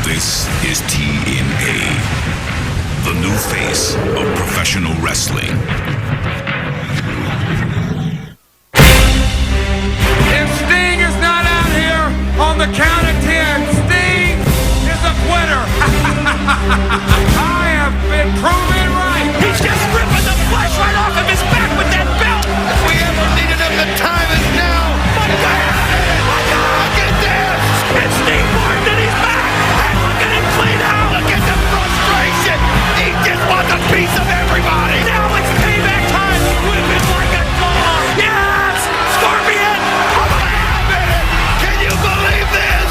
This is TNA, the new face of professional wrestling. If Sting is not out here on the count of 10, Sting is a quitter. I have been proven right. He's just ripping the flesh right off of his back with that belt. If we ever needed him, the time is now. My God! My God! Look at this! It's Steve Martin and he's back! And look at him clean out! Look at the frustration! He just wants a piece of everybody! Now it's payback time! Whip it like a dog! Yes! Scorpion! Wait a minute! Can you believe this?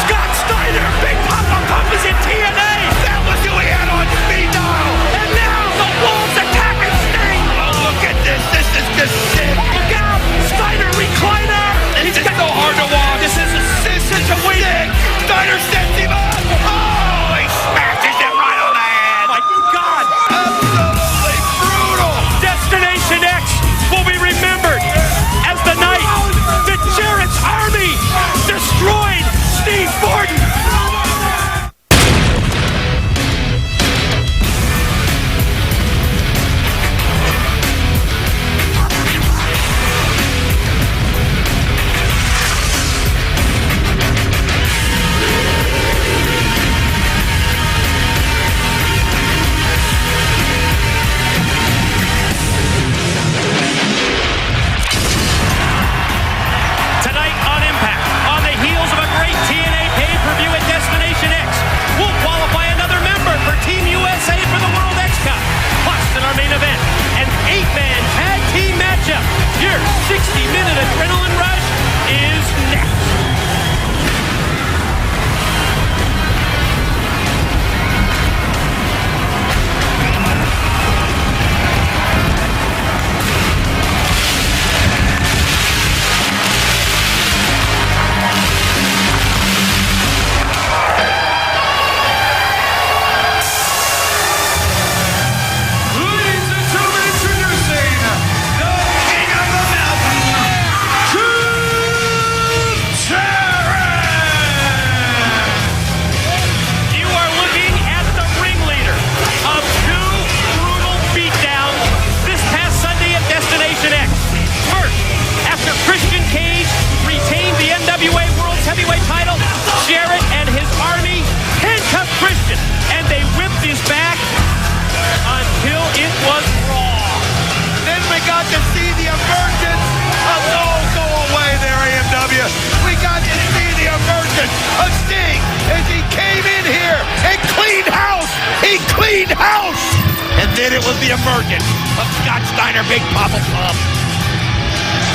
Scott Steiner! Big Papa Pump is in TNA! That was who he had on speed dial! And now the Wolves attacking Sting! Oh, look at this! This is just sick! Look out! Steiner recliner! This is so hard to watch! This is such a win! Sick! Steiner sets him up! Oh, he smashes him right on the head! My God! Absolutely brutal! Destination X will be remembered as the night that Jarrett's army destroyed Steve Borden. Tonight on iMPACT, on the heels of a great TNA pay-per-view at Destination X, we'll qualify another member for Team USA for the World X Cup. Plus, in our main event, an 8-man tag team matchup. Your 60-minute adrenaline rush is next. Ladies and gentlemen, introducing the King of the Mountain, You are looking at the ringleader of two brutal beatdowns this past Sunday at Destination X. First, after Christian Cage retained the NWA World's Heavyweight title, Jarrett and his army handcuffed Christian, and they whipped his back until it was raw. Then we got to see the emergence of go away there, AMW. We got to see the emergence of Sting as he came in here and cleaned house. He cleaned house. And then it was the emergence of Scott Steiner, Big Papa Pump.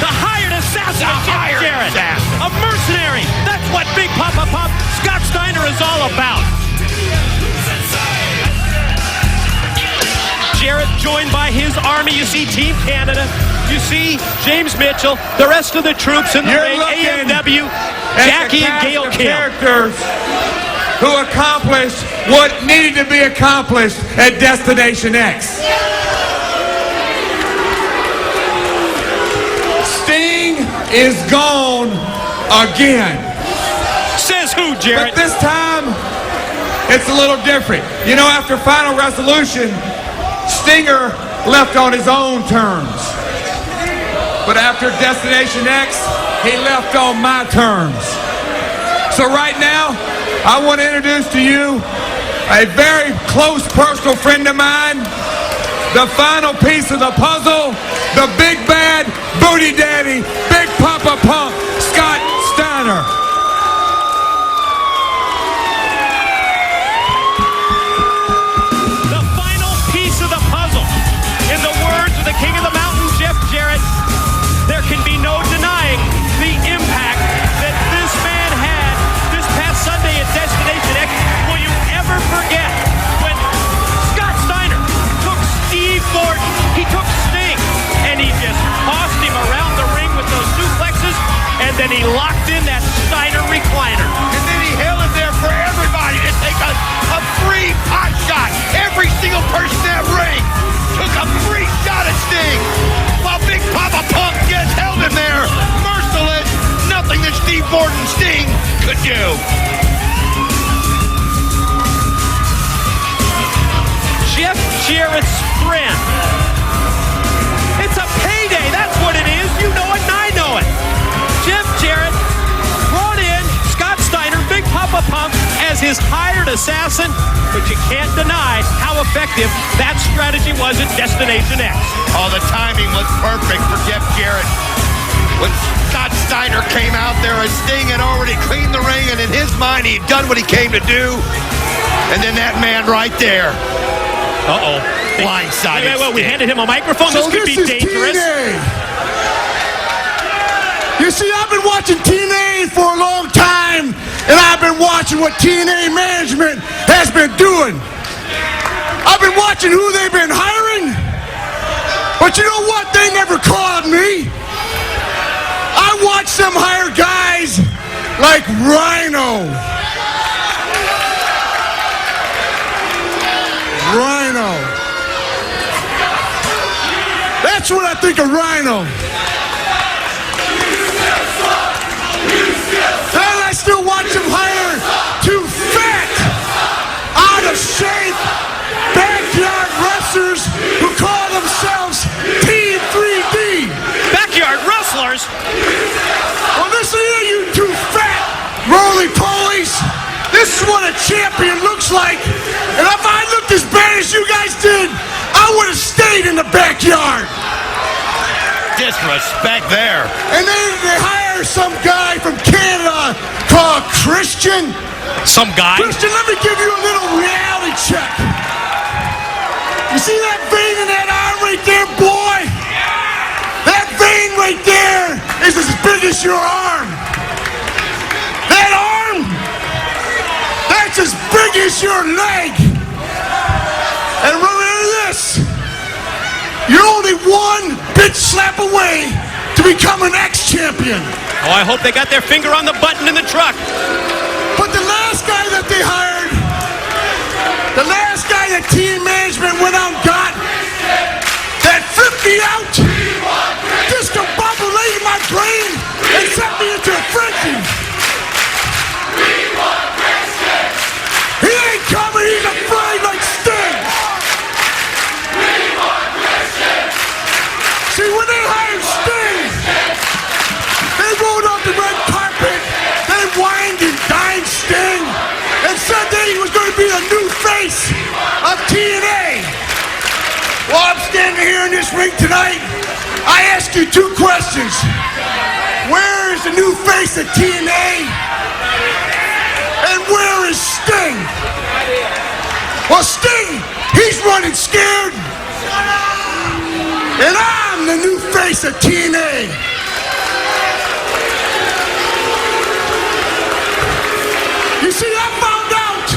The hired assassin of The Jeff hired Jarrett. assassin. A mercenary. That's what Big Papa Pump, Scott Steiner is all about. Jarrett joined by his army. You see Team Canada. You see James Mitchell. The rest of the troops in the You're ring. looking AMW, at Jackie the and cast Gail of Kim. characters who accomplished what needed to be accomplished at Destination X. Sting is gone again. Says who, But Jarrett? this time, it's a little different. You know, after Final Resolution, Stinger left on his own terms. But after Destination X, he left on my terms. So right now, I want to introduce to you a very close personal friend of mine, the final piece of the puzzle, the big bad booty daddy, Big Papa Pump, Scott Steiner. The final piece of the puzzle. In the words of the King of the Mountain, Jeff Jarrett, there can be no denying the impact that this man had this past Sunday at Destination X. Will you ever forget when Scott Steiner took Steve Borden, he took Sting, and he just tossed him around the ring with those suplexes, and then he locked in that Steiner recliner. And then he held it there for everybody to take a free pot shot. Every single person in that ring took a free shot at Sting. While Big Papa Pump just held him there, merciless. Nothing that Steve Borden Sting could do. as his hired assassin, but you can't deny how effective that strategy was at Destination X. Oh, the timing was perfect for Jeff Jarrett. When Scott Steiner came out there, as Sting had already cleaned the ring, and in his mind, he'd done what he came to do. And then that man right there. Uh-oh. Blindsided. We handed him a microphone. So this could be dangerous. TNA. You see, I've been watching TNA for a long time, and I've been watching what TNA management has been doing. I've been watching who they've been hiring, but you know what? They never called me. I watched them hire guys like Rhino. That's what I think of Rhino. And I still watch him hire two fat, out of shape, backyard wrestlers who call themselves Team 3D. Backyard wrestlers? Well, listen here, you two fat, roly-polies. This is what a champion looks like. And if I looked as bad as you guys did, I would have stayed in the backyard. Disrespect there. And then they hire some guy from Canada called Christian. Some guy? Christian, let me give you a little reality check. You see that vein in that arm right there, boy? That vein right there is as big as your arm. That arm, that's as big as your leg. And remember this, you're only one bitch slap away to become an ex-champion. Oh, I hope they got their finger on the button in the truck. But the last guy that they hired, the last guy that team management went out and got, that flipped me out, discombobulated my brain, and sent me into a frenzy. He ain't coming, he's afraid like Sting. See, when they hired Sting, they rolled out the red carpet, they wined and dined Sting, and said that he was going to be the new face of TNA. While I'm standing here in this ring tonight, I ask you two questions. Where is the new face of TNA? And where is Sting? Well, Sting, he's running scared. And I'm the new face of TNA. You see, I found out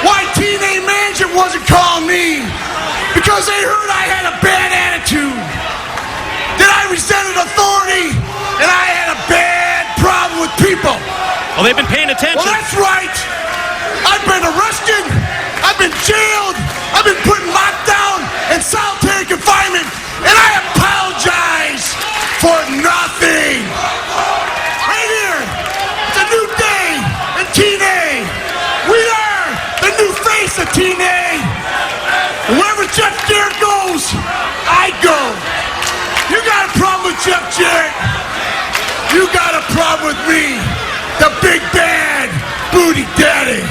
why TNA management wasn't calling me. Because they heard I had a bad attitude. That I resented authority. And I had a bad problem with people. Well, they've been paying attention. Well, that's right. I've been arrested. I've been jailed. I've been put locked down in solitary confinement. And I apologize for nothing. Right here, it's a new day in TNA. We are the new face of TNA. And wherever Jeff Jarrett goes, I go. You got a problem with Jeff Jarrett? You got a problem with me, the big bad booty daddy.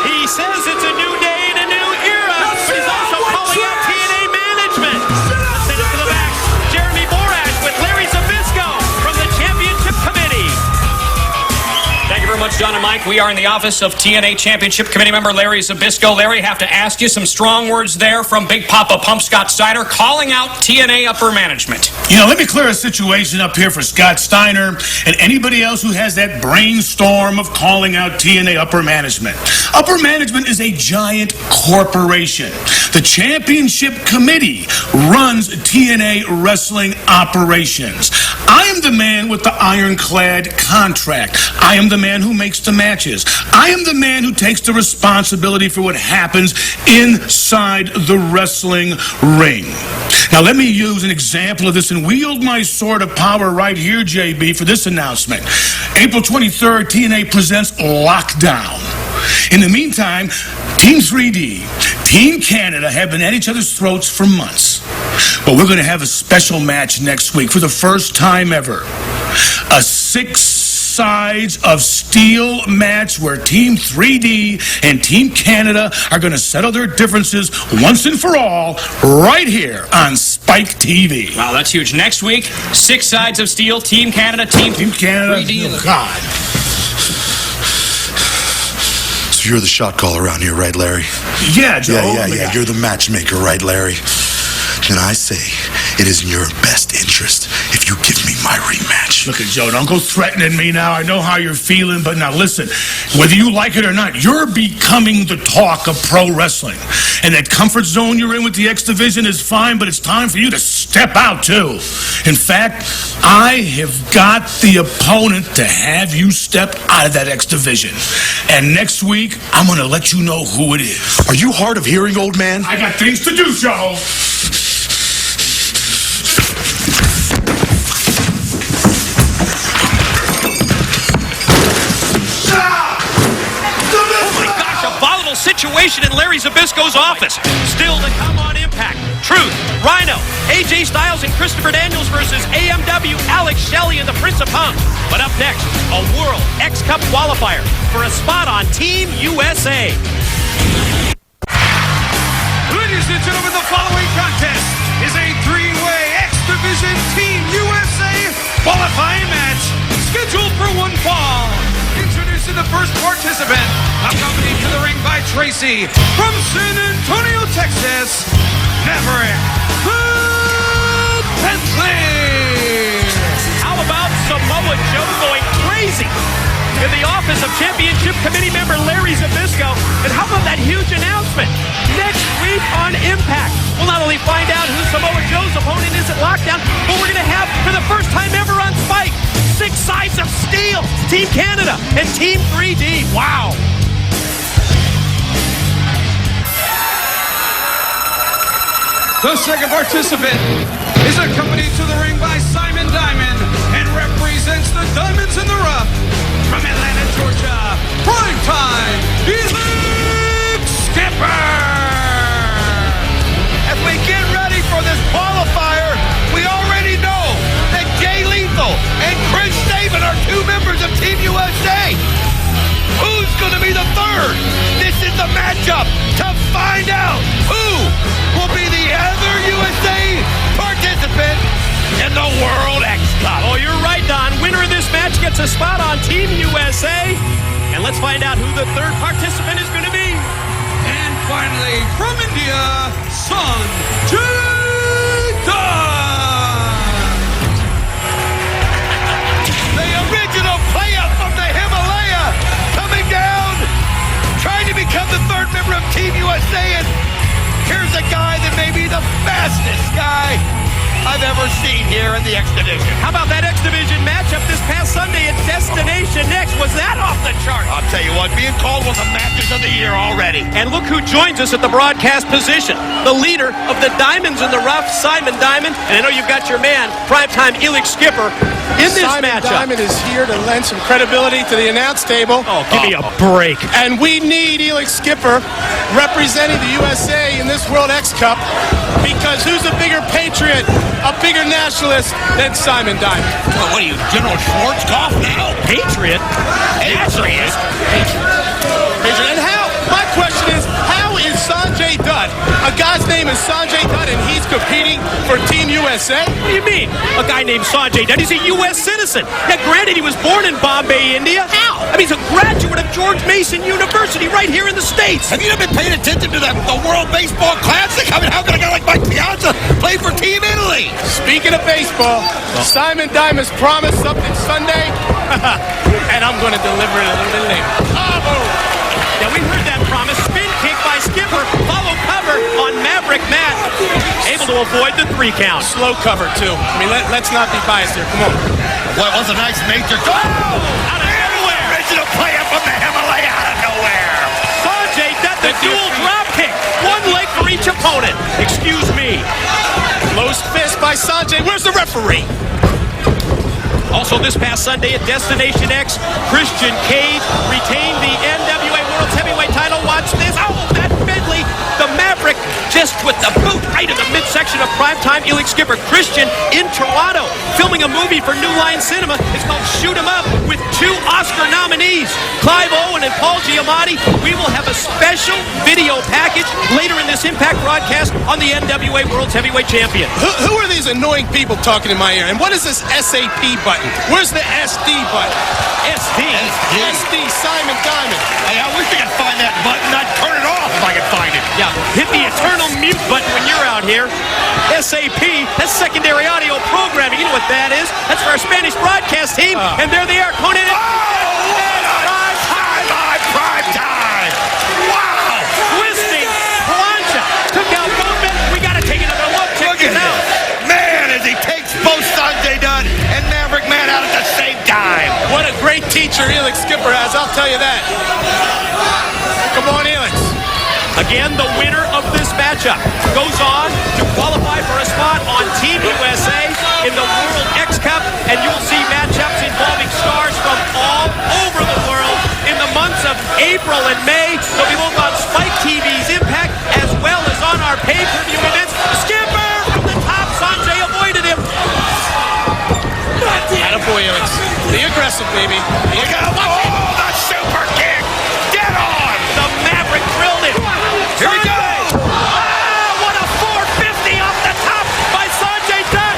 He says it's a new day and a new era, but he's also calling out TNA management. Send it to the back. Jeremy Borash with Larry Zbyszko from the Championship Committee. Thank you very much, John and Mike. We are in the office of TNA Championship Committee member Larry Zbyszko. Larry, have to ask you some strong words there from Big Papa Pump Scott Steiner calling out TNA upper management. You know, let me clear a situation up here for Scott Steiner and anybody else who has that brainstorm of calling out TNA upper management. Upper management is a giant corporation. The Championship Committee runs TNA wrestling operations. I am the man with the ironclad contract. I am the man who makes the matches. I am the man who takes the responsibility for what happens inside the wrestling ring. Now, let me use an example of this and wield my sword of power right here, JB, for this announcement. April 23rd, TNA presents Lockdown. In the meantime, Team 3D, Team Canada have been at each other's throats for months. But we're going to have a special match next week for the first time ever. A 6 sides of steel match where Team 3D and Team Canada are going to settle their differences once and for all right here on Spike TV. Wow, that's huge. Next week, 6 sides of steel, Team Canada, Team Canada. 3D. Oh, God. So you're the shot caller around here, right, Larry? Yeah, Joe. Yeah. You're the matchmaker, right, Larry? Then I say it is in your best interest if you give me my rematch. Look at Joe, don't go threatening me now. I know how you're feeling, but now listen, whether you like it or not, you're becoming the talk of pro wrestling. And that comfort zone you're in with the X Division is fine, but it's time for you to step out too. In fact, I have got the opponent to have you step out of that X Division. And next week, I'm going to let you know who it is. Are you hard of hearing, old man? I got things to do, Joe. Situation in Larry Zbyszko's office. Still to come on Impact. Truth, Rhino, AJ Styles and Christopher Daniels versus AMW, Alex Shelley and the Prince of Punk. But up next, a World X Cup qualifier for a spot on Team USA. Ladies and gentlemen, the following contest is a 3-way X Division Team USA qualifying match scheduled for one fall. Introducing the first participant, accompanied to the ring by Tracy from San Antonio, Texas, Maverick Bentley. How about Samoa Joe going crazy in the office of Championship Committee member Larry Zbyszko? And how about that huge announcement? Next week on Impact, we'll not only find out who Samoa Joe's opponent is at Lockdown, but we're going to have, for the first time ever on Spike, 6 sides of steel, Team Canada and Team 3D. Wow. The second participant is accompanied to the ring by Simon Diamond and represents the Diamonds in the Rough from Atlanta, Georgia. Primetime, Elite Skipper. As we get ready for this qualifier, we already know that Jay Lethal and Chris Sabin are 2 members of Team USA. Who's going to be the third? This is the matchup to find out who will be the other USA participant in the World X Cup. Oh, you're right, Don. Winner of this match gets a spot on Team USA. And let's find out who the third participant is going to be. And finally, from India, Sanjay Dutt. The original player from the Himalaya coming down, trying to become the third member of Team USA. And here's a guy that may be the fastest guy I've ever seen here in the X Division. How about that X Division matchup this past Sunday at Destination X? Was that off the chart? I'll tell you what, being called one of the matches of the year already. And look who joins us at the broadcast position. The leader of the Diamonds in the Rough, Simon Diamond. And I know you've got your man, primetime Elix Skipper, in this matchup. Simon Diamond is here to lend some credibility to the announce table. Oh, give me a break. And we need Elix Skipper representing the USA in this World X Cup, because who's a bigger patriot, a bigger nationalist than Simon Diamond? Well, what are you, General Schwarzkopf now? Patriot? Patriot? And how? My question is, how is Sanjay Dutt, a guy's name is Sanjay Dutt, and he's competing for Team USA? What do you mean? A guy named Sanjay Dutt, he's a U.S. citizen. Yeah, granted, he was born in Bombay, India. How? I mean, he's a graduate of George Mason University right here in the States. Have you not been paying attention to the World Baseball Classic? I mean, how can a guy like Mike Piazza play for Team Italy? Speaking of baseball, Simon Diamond's promised something Sunday, and I'm going to deliver it a little bit later. Yeah, we heard that promise. Spin kick by Skipper. Follow cover on Maverick Matt. Able to avoid the 3 count. Slow cover, too. I mean, let's not be biased here. Come on. What was a nice major goal? Out of nowhere. Original player from the Himalaya out of nowhere. Sanjay Dutt, the dual drop kick. 1 leg for each opponent. Excuse me. Close fist by Sanjay. Where's the referee? Also this past Sunday at Destination X, Christian Cage retained the NWA World's Heavyweight title. Watch this. Oh, Matt Bentley, the Maverick, Missed with the boot right in the midsection of primetime Elix skipper Christian in Toronto, filming a movie for New Line Cinema. It's called Shoot 'Em Up, with 2 Oscar nominees, Clive Owen and Paul Giamatti. We will have a special video package later in this Impact broadcast on the NWA World's Heavyweight Champion. Who are these annoying people talking in my ear? And what is this SAP button? Where's the SD button? SD, Simon Diamond. Hey, I wish I could find that button. I'd turn it off if I could find it. Yeah, hit the eternal mute button when you're out here. SAP, that's secondary audio programming. You know what that is? That's for our Spanish broadcast team. And there they are, Conan. Prime time! Wow! Twisting, plancha, took out both men. We got to take another look. Check Look at this out. him. Man, as he takes both Sanjay Dutt and Maverick Man out at the same time. What a great teacher Elix Skipper has, I'll tell you that. Come on, Elix. Again, the winner of this matchup goes on to qualify for a spot on Team USA in the World X Cup, and you'll see matchups involving stars from all over the world in the months of April and May. They'll be both on Spike TV's Impact as well as on our pay-per-view events. Skipper from the top, Sanjay avoided him. Attaboy, Elix. Be aggressive, baby. Look out! Oh, the super kick! Get on! The Maverick drilled him. Here we go! What a 450 off the top by Sanjay Dutt.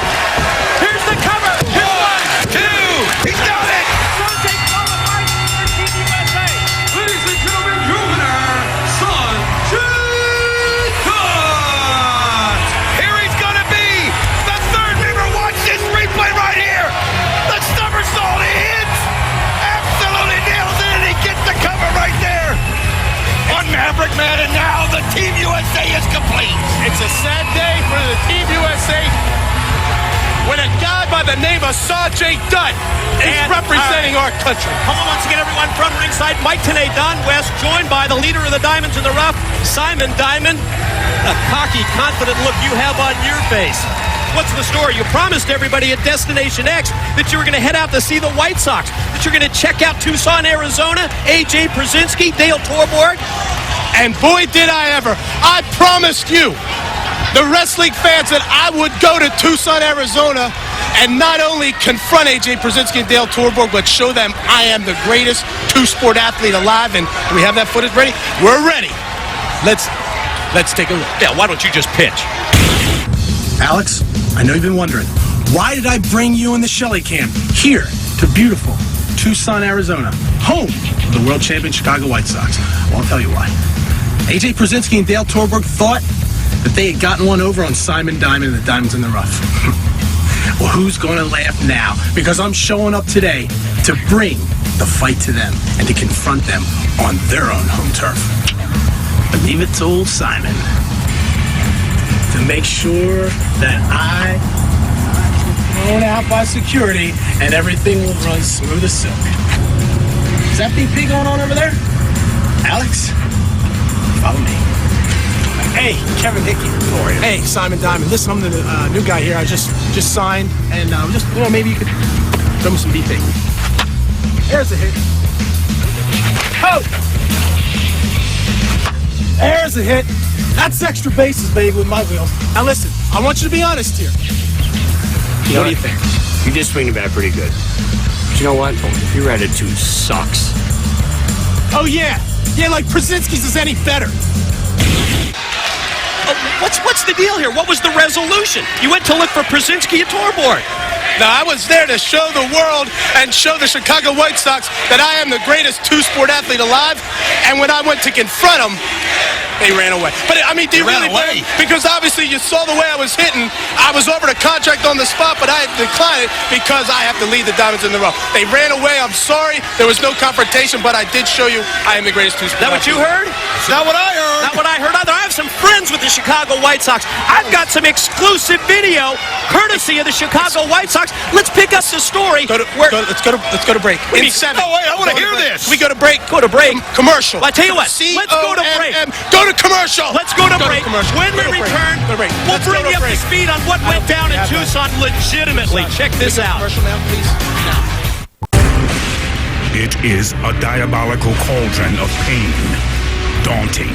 Here's the cover. Here's 1, 2, he's done it! Sanjay qualifies for Team USA. Ladies and gentlemen, your winner, Sanjay Dutt. Here he's gonna be! The third member! Watch this replay right here! The stubborn salt, he hits! Absolutely nails it, and he gets the cover right there! On Maverick Man, and now the Team USA is complete! It's a sad day for the Team USA when a guy by the name of Sanjay Dutt is And, representing our country. Hello once again, everyone, from ringside. Mike Tenay, Don West, joined by the leader of the Diamonds in the Rough, Simon Diamond. A cocky, confident look you have on your face. What's the story? You promised everybody at Destination X that you were going to head out to see the White Sox, that you're going to check out Tucson, Arizona, AJ Brzezinski, Dale Torborg. And boy, did I ever. I promised you, the wrestling fans, that I would go to Tucson, Arizona, and not only confront AJ Brzezinski and Dale Torborg, but show them I am the greatest two-sport athlete alive. And do we have that footage ready? We're ready. Let's take a look. Yeah, why don't you just pitch? Alex, I know you've been wondering, why did I bring you and the Shelley camp here to beautiful Tucson, Arizona, home of the world champion Chicago White Sox? Well, I'll tell you why. AJ Brzezinski and Dale Torborg thought that they had gotten one over on Simon Diamond and the Diamonds in the Rough. Well, who's going to laugh now? Because I'm showing up today to bring the fight to them and to confront them on their own home turf. But leave it to old Simon to make sure that I am thrown out by security and everything will run smooth as silk. Is that BP going on over there? Alex, follow me. Hey, Kevin Hickey. How are you? Hey, Simon Diamond. Listen, I'm the new guy here. I just signed, and maybe you could throw me some BP. There's a hit. Oh! There's a hit. That's extra bases, baby, with my wheels. Now listen, I want you to be honest here. What do you think? You did swing the bat pretty good. But you know what? Your attitude sucks. Oh, yeah. Yeah, like Brzezinski's is any better. What's the deal here? What was the resolution? You went to look for Brzezinski at Torborg. Now, I was there to show the world and show the Chicago White Sox that I am the greatest two-sport athlete alive. And when I went to confront them, they ran away. But, I mean, do you really blame? Because obviously you saw the way I was hitting. I was offered a contract on the spot, but I declined it because I have to lead the Diamonds in the Rough. They ran away. I'm sorry. There was no confrontation, but I did show you I am the greatest two-sport That what you heard? Not what I heard. Not what I heard either. I have some friends with the Chicago White Sox. I've got some exclusive video courtesy of the Chicago White Sox. Let's pick up the story. Let's go to break. In 7. Oh, wait, I want to hear this. We go to break. Go to break. Commercial. Well, I tell you what. Let's go to break. Go to commercial. Let's go to break. When we return, we'll bring you up to speed on what went down in Tucson legitimately. Check this out. It is a diabolical cauldron of pain, daunting,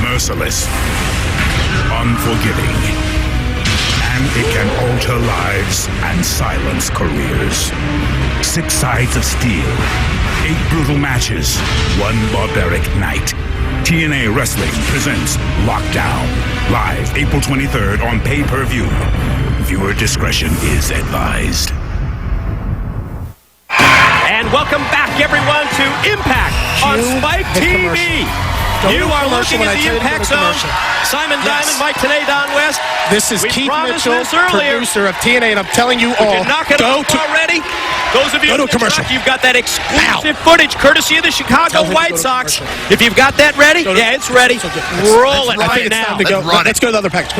merciless, unforgiving, and it can alter lives and silence careers. 6 sides of steel, 8 brutal matches, 1 barbaric night. TNA Wrestling presents Lockdown, live April 23rd on pay-per-view. Viewer discretion is advised. And welcome back, everyone, to Impact on Spike TV. You are looking at the Impact Zone. Simon Diamond, Mike Today, Don West. This is Keith Mitchell, producer of TNA, and I'm telling you all, go to already. Those of you go to a commercial. You've got that exclusive footage courtesy of the Chicago White Sox. If you've got that ready, yeah, it's ready. Roll it right now. Let's go to the other package.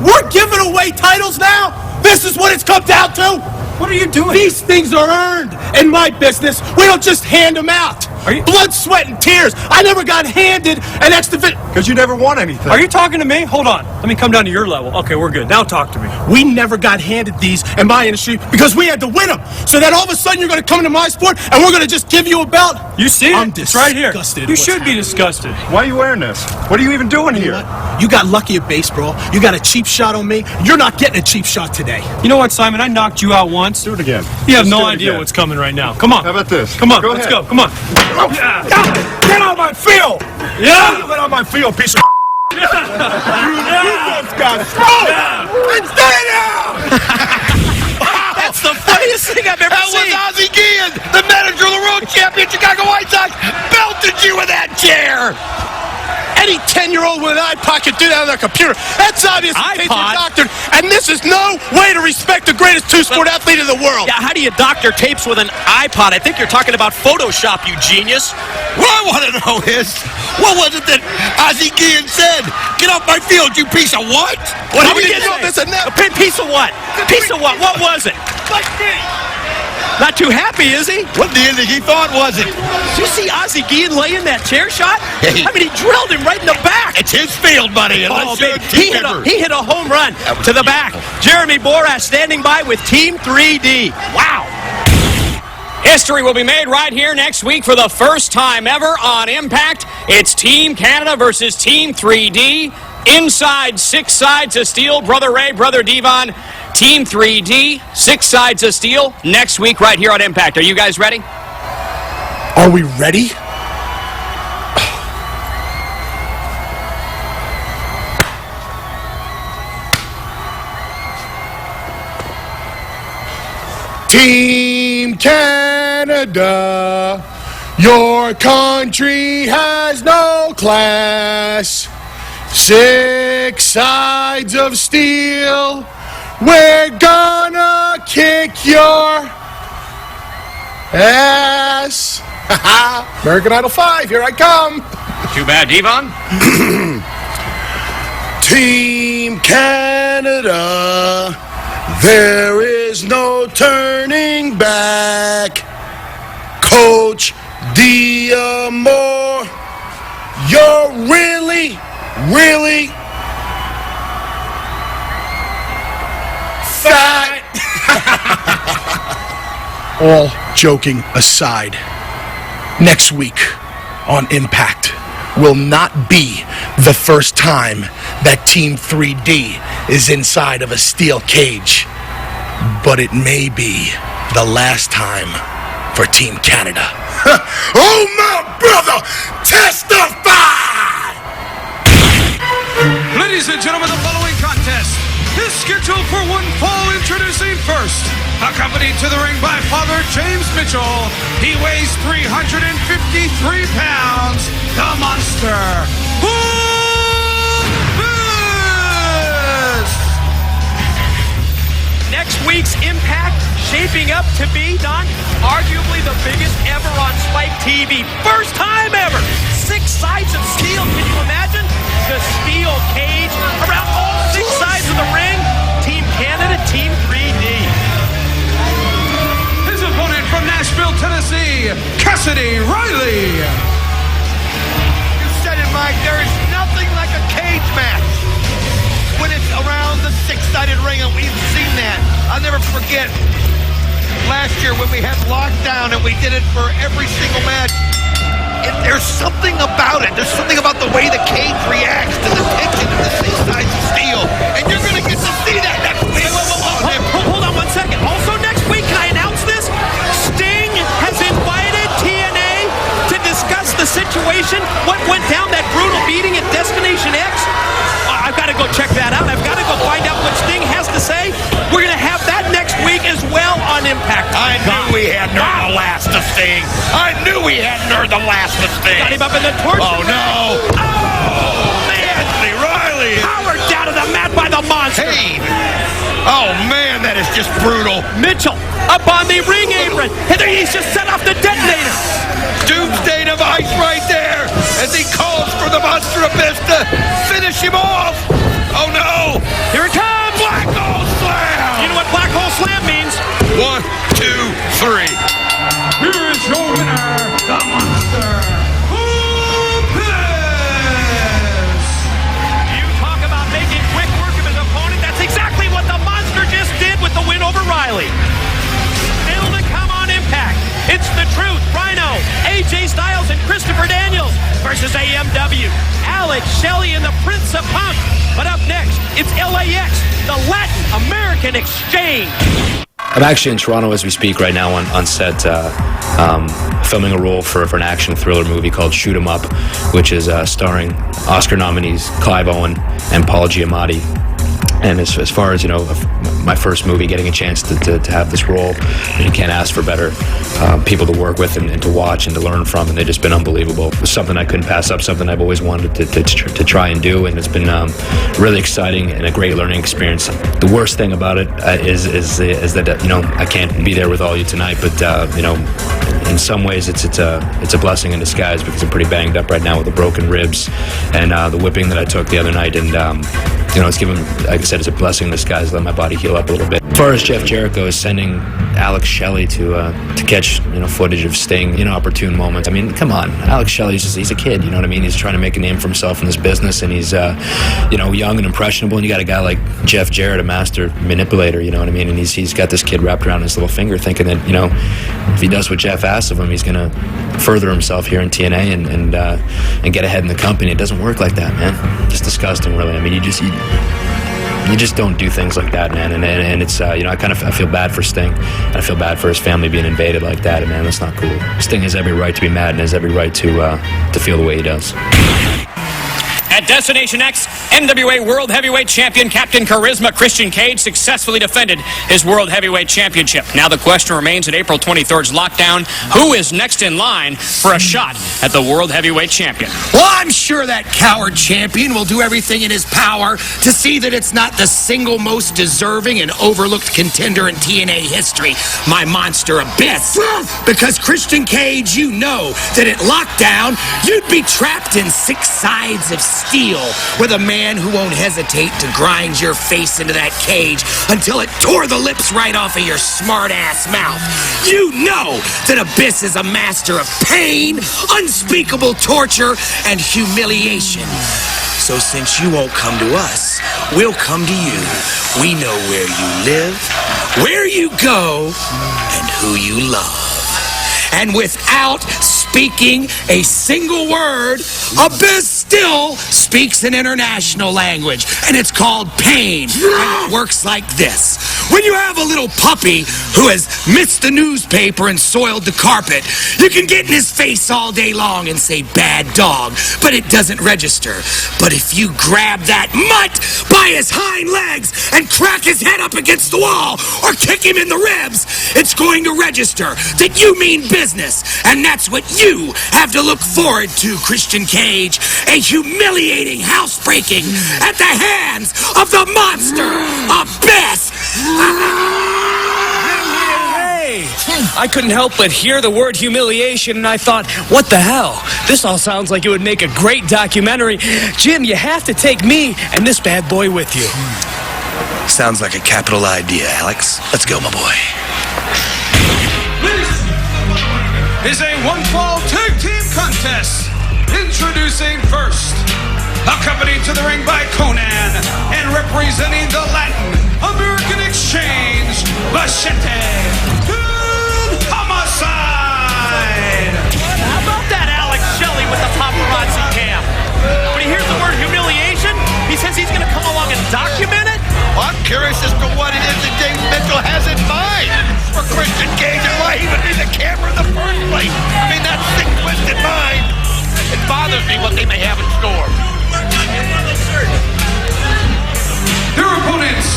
We're giving away titles now? This is what it's come down to? What are you doing? These things are earned. In my business, we don't just hand them out. Blood, sweat, and tears. I never got handed an extra Because you never won anything. Are you talking to me? Hold on. Let me come down to your level. Okay, we're good. Now talk to me. We never got handed these in my industry because we had to win them. So that all of a sudden you're going to come into my sport and we're going to just give you a belt? You see I'm it? It's right here. You should be disgusted. Why are you wearing this? What are you even doing here? You got lucky at baseball. You got a cheap shot on me. You're not getting a cheap shot today. You know what, Simon? I knocked you out once. Do it again. You have no idea what's coming right now. Come on. How about this? Come on. Go Let's ahead. go. Come on. Get on my field! Yeah. Get on my field, piece of You just got smoked! And stay down! That's the funniest thing I've ever seen. That was Ozzie Guillen, the manager of the world champion Chicago White Sox, belted you with that chair! Any 10-year-old with an iPod could do that on their computer. That's obviously doctored, and this is no way to respect the greatest two-sport athlete in the world. Yeah, how do you doctor tapes with an iPod? I think you're talking about Photoshop, you genius. What I want to know is, what was it that Ozzie Guillen said? Get off my field, you piece of what? What How did we he get say? this and that? A piece of what? Piece of what? What was it? Like me. Not too happy, is he? What do you think he thought was it? Did you see Ozzie Guillen lay in that chair shot? Hey. I mean, he drilled him right in the back. It's his field, buddy. Oh, man. He hit a home run to the back. Jeremy Boras standing by with Team 3D. Wow. History will be made right here next week for the first time ever on Impact. It's Team Canada versus Team 3D. Inside 6 sides of steel, Brother Ray, Brother Devon, Team 3D, 6 sides of steel, next week right here on Impact. Are you guys ready? Are we ready? Team Canada, your country has no class. 6 sides of steel, we're gonna kick your ass. American Idol 5, here I come. Too bad, Devon. Team Canada, there is no turning back. Coach D'Amore, you're really fat. All joking aside, next week on Impact will not be the first time that Team 3D is inside of a steel cage, but it may be the last time for Team Canada. Oh, my brother, testify! Ladies and gentlemen, the following contest is scheduled for one fall. Introducing first, accompanied to the ring by Father James Mitchell. He weighs 353 pounds. The monster. Next week's Impact shaping up to be, Don, arguably the biggest ever on Spike TV. First time ever. 6 sides of steel. Can you imagine? The steel cage around all 6 sides of the ring. Team Canada, Team 3D. His opponent from Nashville, Tennessee, Cassidy Riley. You said it, Mike. There is nothing like a cage match when it's around the 6-sided ring, and we've seen that. I'll never forget last year when we had Lockdown and we did it for every single match. There's something about it. There's something about the way the cage reacts to the tension of the 6 sides of steel. And you're going to get to see that next week. Hold on 1 second. Also next week, can I announce this? Sting has invited TNA to discuss the situation, what went down that brutal beating at Destination X. I've got to go check that out. I've got to go find out what Sting has to say. We're going to have that next week as well on Impact. I knew we hadn't heard the last of Sting. I knew we hadn't heard the last of Sting. Got him up in the torch. Oh, no. Oh, man. Anthony Riley. Powered down to the mat by the monster. Pain. Oh, man, that is just brutal. Mitchell up on the ring apron. And there he's just set off the detonator. Doomsday device right there as he calls for the Monster Abyss to finish him off. Oh, no. Here it comes. Black Hole Slam. You know what Black Hole Slam means? 1, 2, 3. Here is your winner, the Monster Abyss. You talk about making quick work of his opponent. That's exactly what the Monster just did with the win over Riley. Still to come on Impact. It's The Truth, Rhino, AJ Styles, and Christopher Daniels versus AMW, Alex Shelley and the Prince of Punk. But up next, it's LAX, the Latin American Exchange. I'm actually in Toronto as we speak right now on set, filming a role for an action thriller movie called Shoot 'Em Up, which is starring Oscar nominees Clive Owen and Paul Giamatti. And as far as, you know, my first movie, getting a chance to have this role, you can't ask for better people to work with and to watch and to learn from, and they've just been unbelievable. It was something I couldn't pass up, something I've always wanted to try and do, and it's been really exciting and a great learning experience. The worst thing about it is that, you know, I can't be there with all you tonight, but, you know, in some ways it's a blessing in disguise because I'm pretty banged up right now with the broken ribs and the whipping that I took the other night, and you know, it's given, like I said, it's a blessing in disguise. Let my body heal up a little bit. As far as Jeff Jericho is sending Alex Shelley to catch, you know, footage of Sting, you know, opportune moments. I mean, come on, Alex Shelley's he's a kid, you know what I mean? He's trying to make a name for himself in this business, and he's you know, young and impressionable. And you got a guy like Jeff Jarrett, a master manipulator, you know what I mean? And he's got this kid wrapped around his little finger, thinking that, you know, if he does what Jeff asks of him, he's gonna further himself here in TNA and get ahead in the company. It doesn't work like that, man. Just disgusting, really. I mean, you just don't do things like that, man. And it's you know, I feel bad for Sting. I feel bad for his family being invaded like that, and man, that's not cool. Sting has every right to be mad and has every right to feel the way he does. At Destination X, NWA World Heavyweight Champion Captain Charisma Christian Cage successfully defended his World Heavyweight Championship. Now the question remains at April 23rd's lockdown, who is next in line for a shot at the World Heavyweight Champion? Well, I'm sure that coward champion will do everything in his power to see that it's not the single most deserving and overlooked contender in TNA history, my Monster Abyss. Because Christian Cage, you know that at lockdown, you'd be trapped in 6 sides of steel with a man who won't hesitate to grind your face into that cage until it tore the lips right off of your smart-ass mouth. You know that Abyss is a master of pain, unspeakable torture, and humiliation. So since you won't come to us, we'll come to you. We know where you live, where you go, and who you love. And without speaking a single word, Abyss still speaks an international language, and it's called pain. And it works like this. When you have a little puppy who has missed the newspaper and soiled the carpet, you can get in his face all day long and say bad dog, but it doesn't register. But if you grab that mutt by his hind legs and crack his head up against the wall or kick him in the ribs, it's going to register that you mean business. And that's what you have to look forward to, Christian Cage. A humiliating housebreaking at the hands of the Monster Abyss. Hey, I couldn't help but hear the word humiliation, and I thought, what the hell? This all sounds like it would make a great documentary. Jim, you have to take me and this bad boy with you. Sounds like a capital idea, Alex. Let's go, my boy. This is a one-fall tag team contest. Introducing first, accompanied to the ring by Conan and representing the Latin American Exchange, Machete and Homicide. How about that, Alex curious as to what it is that James Mitchell has in mind for Christian Cage and why he would need the camera in the first place. I mean, that sick, twisted mind. It bothers me what they may have in store. Their opponents,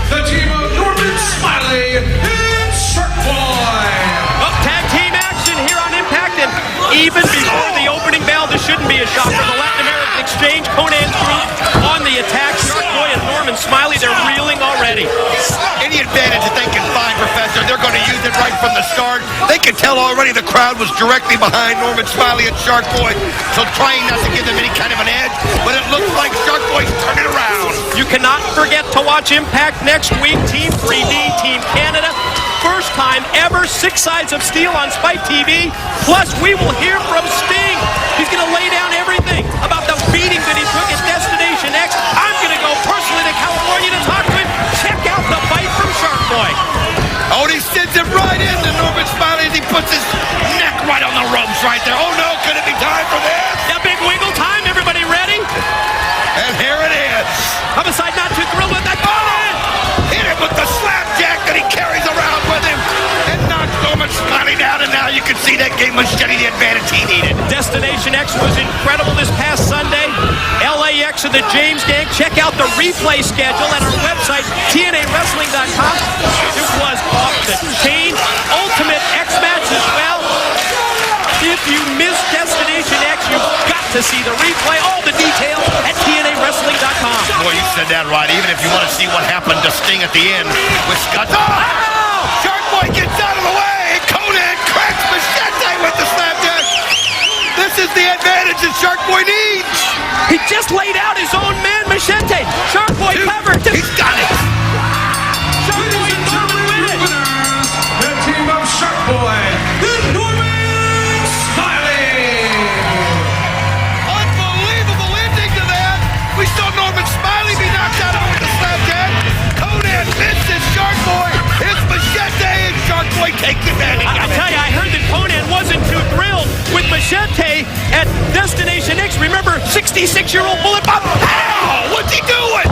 the team of Norman Smiley and Shark Boy. Tag team action here on Impact, and even before the opening bell, this shouldn't be a shocker. The Latin American Exchange, Conan group on the attack. Shark Boy and Norman Smiley, they're reeling already. Any advantage that they can find, Professor, they're going to use it right from the start. They can tell already the crowd was directly behind Norman Smiley and Shark Boy, so trying not to give them any kind of an edge, but it looks like Shark Boy's turning around. You cannot forget to watch Impact next week. Team 3D, Team Canada. First time ever, 6 Sides of Steel on Spike TV. Plus, we will hear from Sting. He's going to lay down everything about the beating that he took at Destination X. I'm going to go personally to California to talk to him. Check out the bite from Shark Boy. Oh, he sends it right into Norman Smiley as he puts his neck right on the ropes right there. Oh, no, could it be time for this? The big wiggle time. Everybody ready? And here it is. Homicide not too thrilled with that. Hit him with the slapjack that he carries around with him and knocks Norman Smiley down, and now you can see that gave Machete the advantage he needed. Destination X was incredible this past Sunday. LAX and the James Gang. Check out the replay schedule at our website, TNAWrestling.com. It was off the chain. Ultimate X match as well. If you missed Destination X, you've got to see the replay. All the details at TNAWrestling.com. Boy, you said that right. Even if you want to see what happened to Sting at the end with Scott. Oh! Shark Boy gets out of the way. Conan cracks Machete with the slapjack. This is the advantage that Shark Boy needs. He just laid out his own man, Machete. Shark Boy covered. He's got it. Shark Boy Norman win it. The team of Shark Boy and Norman Smiley. Unbelievable ending to that. We saw Norman Smiley be knocked out with the slapjack. Conan misses Shark Boy. It's Machete and Shark Boy takes advantage of it. I tell you, I heard that Conan wasn't too thrilled with Machete at Destination X. Remember, 66-year-old Bullet Bob? Ow! What's he doing?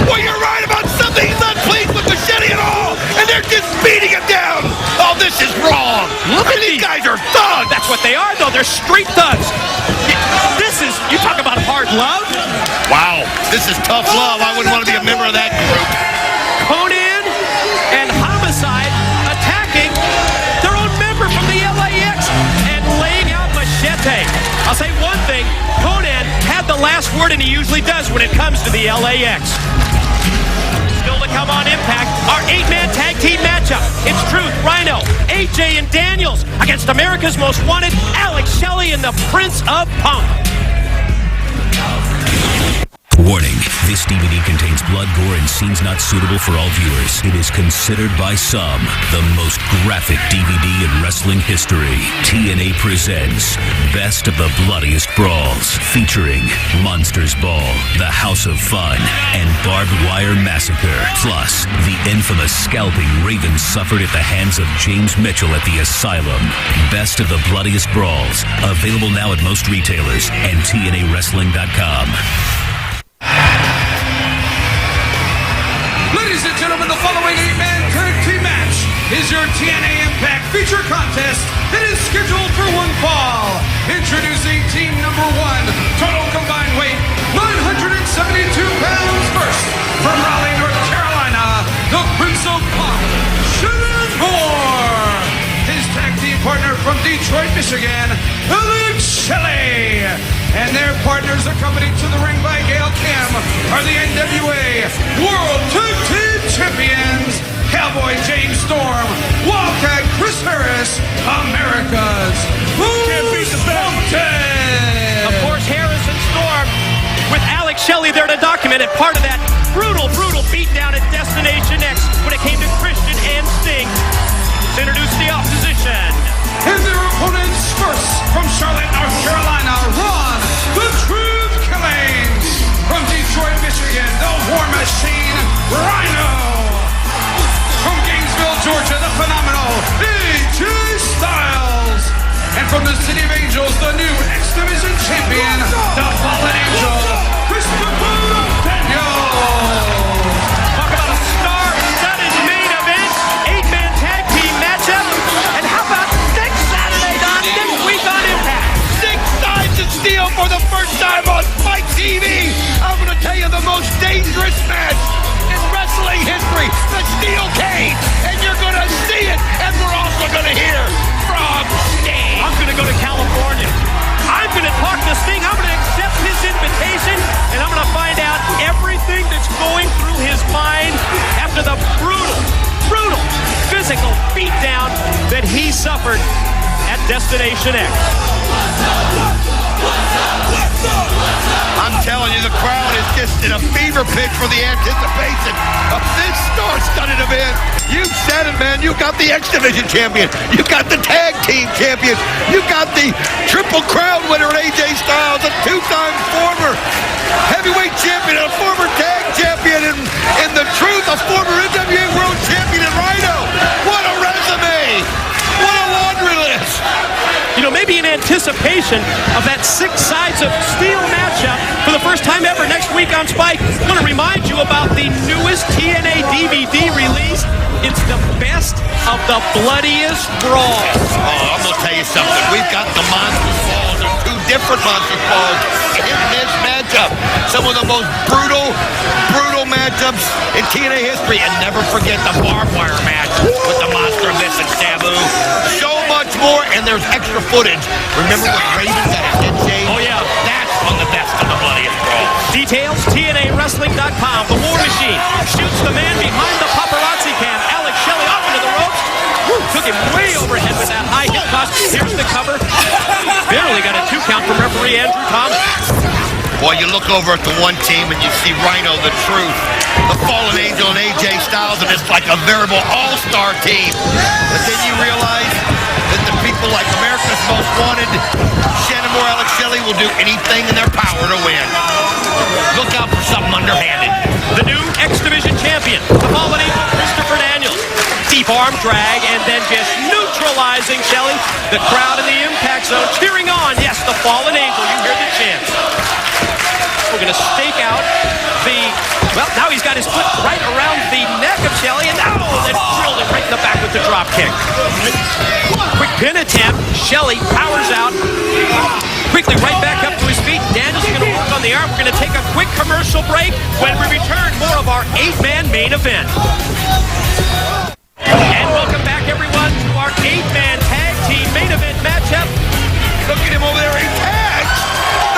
Well, you're right about something. He's not pleased with Machete at all, and they're just beating him down. Oh, this is wrong. Look at these guys are thugs. That's what they are, though. They're street thugs. This is, you talk about hard love. Wow, this is tough love. I wouldn't want to be a member of that group. Conan and Homicide attacking their own member from the LAX and laying out Machete. I'll say one thing, Conan had the last word, and he usually does when it comes to the LAX. Still to come on Impact, our 8-man tag team matchup. It's Truth, Rhino, AJ, and Daniels against America's Most Wanted, Alex Shelley and the Prince of Punk. Warning, this DVD contains blood, gore, and scenes not suitable for all viewers. It is considered by some the most graphic DVD in wrestling history. TNA presents Best of the Bloodiest Brawls, featuring Monsters Ball, The House of Fun, and Barbed Wire Massacre. Plus, the infamous scalping Raven suffered at the hands of James Mitchell at the Asylum. Best of the Bloodiest Brawls, available now at most retailers and TNAWrestling.com. Ladies and gentlemen, the following 8-man tag team match is your TNA Impact feature contest. It is scheduled for one fall. Introducing team number 1, total combined weight 972 pounds. First, from Raleigh, North Carolina, the Prince of Punk, Shannon Moore. His tag team partner from Detroit, Michigan, Alex Shelley. And their partners accompanied to the ring by Gail Kim are the NWA World Tag Team Champions, Cowboy James Storm, Wildcat Chris Harris, America's Most Wanted. Of course, Harris and Storm with Alex Shelley there to document it. Part of that brutal beatdown at Destination X when it came to Christian and Sting. Let's introduce the opposition. And their opponents first, from Charlotte, North Carolina, Ron, the Truth Killings. From Detroit, Michigan, the War Machine, Rhino. From Gainesville, Georgia, the phenomenal AJ Styles. And from the City of Angels, the new X-Division champion, the Fallen Angel, Christopher Daniels. Talk about a history, the steel cage. And you're going to see it, and we're also going to hear from Sting. I'm going to go to California. I'm going to talk to Sting. I'm going to accept his invitation, and I'm going to find out everything that's going through his mind after the brutal physical beatdown that he suffered at Destination X. I'm telling you, the crowd is just in a fever pitch for the anticipation of this star-studded event. You said it, man. You got the X Division champion. You got the tag team champion. You got the Triple Crown winner, AJ Styles, a two-time former heavyweight champion, a former tag champion, and the truth, a former NWA World Champion in Rhino. What a resume! What a laundry list! You know, maybe in anticipation of that Six Sides of Steel matchup for the first time ever next week on Spike, I want to remind you about the newest TNA DVD release. It's the best of the bloodiest brawls. Oh, I'm going to tell you something. We've got the Monsters Falls, or two different Monsters Falls in this matchup. Some of the most brutal matchups in TNA history. And never forget the barbed wire match with the Monster Abyss and Sabu. So much more, and there's extra footage. Remember when Raven got his head shaved? Oh, yeah. That's on the best of the bloodiest brawls. Details, TNAWrestling.com. The War Machine shoots the man behind the paparazzi cam. Alex Shelley off into the ropes. Woo, took him way overhead with that high hit toss. Here's the cover. Barely got a 2 count from referee Andrew Thomas. Boy, you look over at the one team and you see Rhino, the Truth, the Fallen Angel, and AJ Styles, and it's like a veritable all-star team. But then you realize that the people like America's Most Wanted, Shannon Moore, Alex Shelley, will do anything in their power to win. Look out for something underhanded. The new X Division champion, the Fallen Angel, Christopher Daniels. Deep arm drag and then just neutralizing Shelley. The crowd in the impact zone cheering on. Yes, the Fallen Angel. You hear the chants. We're going to stake out well, now he's got his foot right around the neck of Shelley, and then drilled him right in the back with the drop kick. Quick pin attempt. Shelley powers out. Quickly right back up to his feet. Daniels is going to work on the arm. We're going to take a quick commercial break. When we return, more of our 8-man main event. And welcome back, everyone, to our 8-man tag team main event matchup. Look at him over there. He tags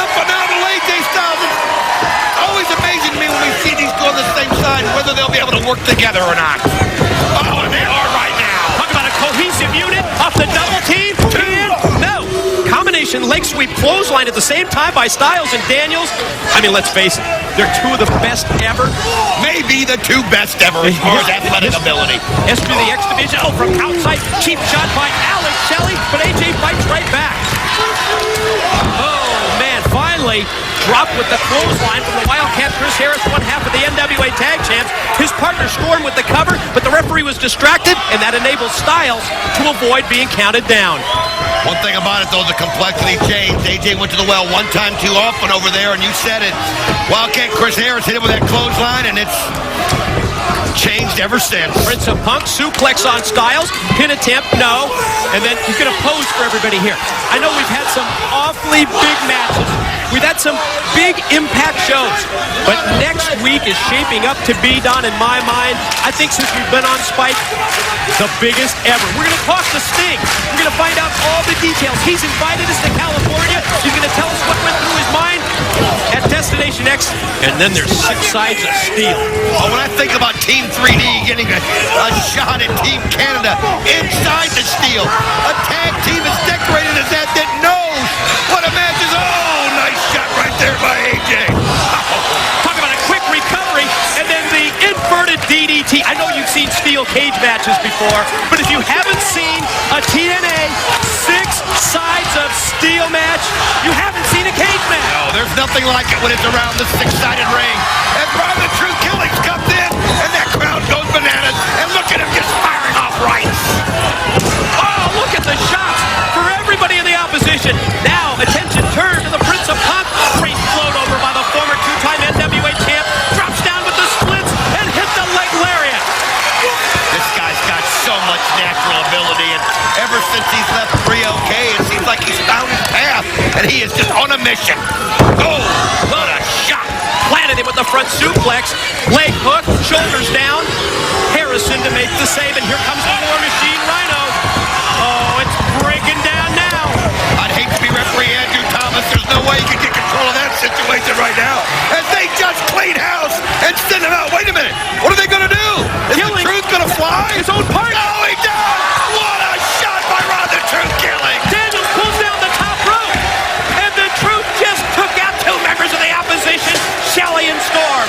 the phenomenal AJ Styles. It's always amazing to me when we see these go on the same side, whether they'll be able to work together or not. Oh, and they are right now. Talk about a cohesive unit off the double team. No. Combination leg sweep clothesline at the same time by Styles and Daniels. I mean, let's face it, they're two of the best ever. Maybe the two best ever as far as athletic ability. As to the X Division, from outside, cheap shot by Alex Shelley, but AJ fights right back. Oh, man, finally dropped with the clothesline from the Wildcat Chris Harris, one half of the NWA Tag Champs. His partner scored with the cover, but the referee was distracted, and that enables Styles to avoid being counted down. One thing about it, though, the complexity changed. AJ went to the well one time too often over there, and you said it. Wildcat Chris Harris hit him with that clothesline, and it's changed ever since. Prince of Punk suplex on Styles, pin attempt, no, and then he's going to pose for everybody here. I know we've had some awfully big matches. We've had some big impact shows, but next week is shaping up to be, Don, in my mind, I think since we've been on Spike, the biggest ever. We're going to talk to Sting. We're going to find out all the details. He's invited us to California. He's going to tell us what went through his mind at Destination X, and then there's Six Sides of Steel. Oh, when I think about Team 3D getting a shot at Team Canada inside the Steel, a tag team as decorated as that knows what a match is. Oh, nice shot right there by AJ. Talk about a quick recovery, and then the inverted DDT. I know you've seen steel cage matches before, but if you haven't seen a TNA Six Sides of Steel match, you haven't seen a cage match. No, there's nothing like it when it's around the six-sided ring. And Brian the True Killings comes in, and that crowd goes bananas. And look at him just firing off rights. Oh, look at the shots for everybody in the opposition. Now, attention turned to the Prince of Punk. Great float over by the former two-time NWA champ. Drops down with the splits and hit the leg lariat. This guy's got so much natural ability, and ever since he's left 3OK, it seems like he's found his path, and he is just on a mission. Oh, what a shot. Planted him with the the front suplex. Leg hook, shoulders down. Harrison to make the save, and here comes the War Machine Rhino. Oh, it's breaking down now. I'd hate to be referee Andrew Thomas. There's no way you can get control of that situation right now. And they just clean house and send him out. Wait a minute. What are they going to do? Is the Truth going to fly? His own partner. No, he does. What a shot by Rod the Truth Killing. Daniels pulls down the top rope, and the Truth just took out two members of the opposition, Shelley and Storm.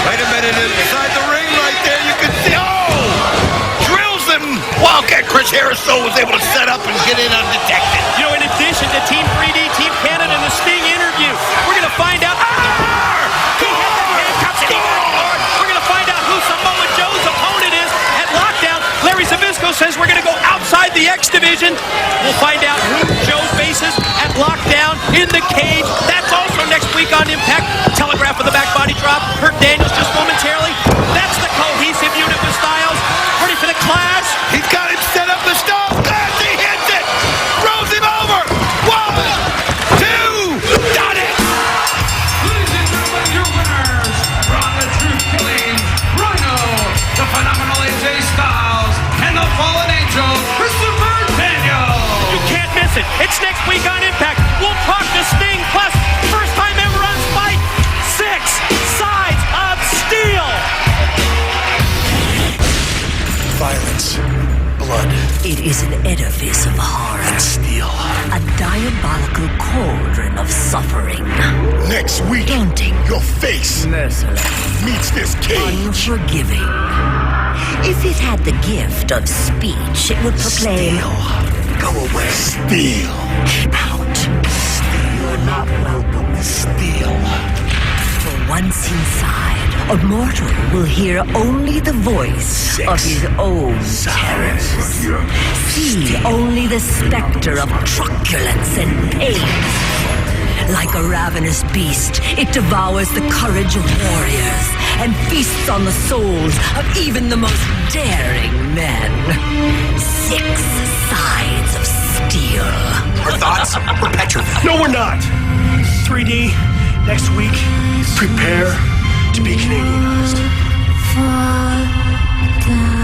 Wait a minute. Inside the ring right there, you can see. Oh! Drills them. Wildcat Chris Harrison was able to set up and get in undetected. You know, in addition to Team 3D, Team Canada, and the Sting interview, we're going to find out. He had the handcuffs and he got ignored. We're going to find out who Samoa Joe's opponent is at Lockdown. Larry Zbyszko says we're going to go outside the X Division. We'll find out who Joe faces at Lockdown in the cage. That's also next week on Impact. Telegraph with the back body drop. Hurt Daniels just momentarily. That's the cohesive unit with Styles. Ready for the clash. He's got him set up the stop. Clash, he hits it. Throws him over. 1, 2, got it. Ladies and gentlemen, your winners from the Truth Killing, Rhino, the phenomenal AJ Styles, and the fallen angel, Christopher Daniels. You can't miss it. It's next week on Impact. We'll talk to Sting, plus first time ever on Spike. 6 sides of steel. Violence, blood, It is an edifice of horror. and steel. A diabolical cauldron of suffering. Next week, Daunting. your face Merciless. meets this cage. Unforgiving. If it had the gift of speech, it would proclaim, Go away. Steel. Keep out. "You're not welcome." Steel. For once inside, a mortal will hear only the voice of his own terrors. See only the specter of truculence and pain. Like a ravenous beast, it devours the courage of warriors and feasts on the souls of even the most daring men. 6 sides of steel. Our thoughts? We're petrified. No, we're not. 3D, next week, prepare to be Canadianized. Fall down.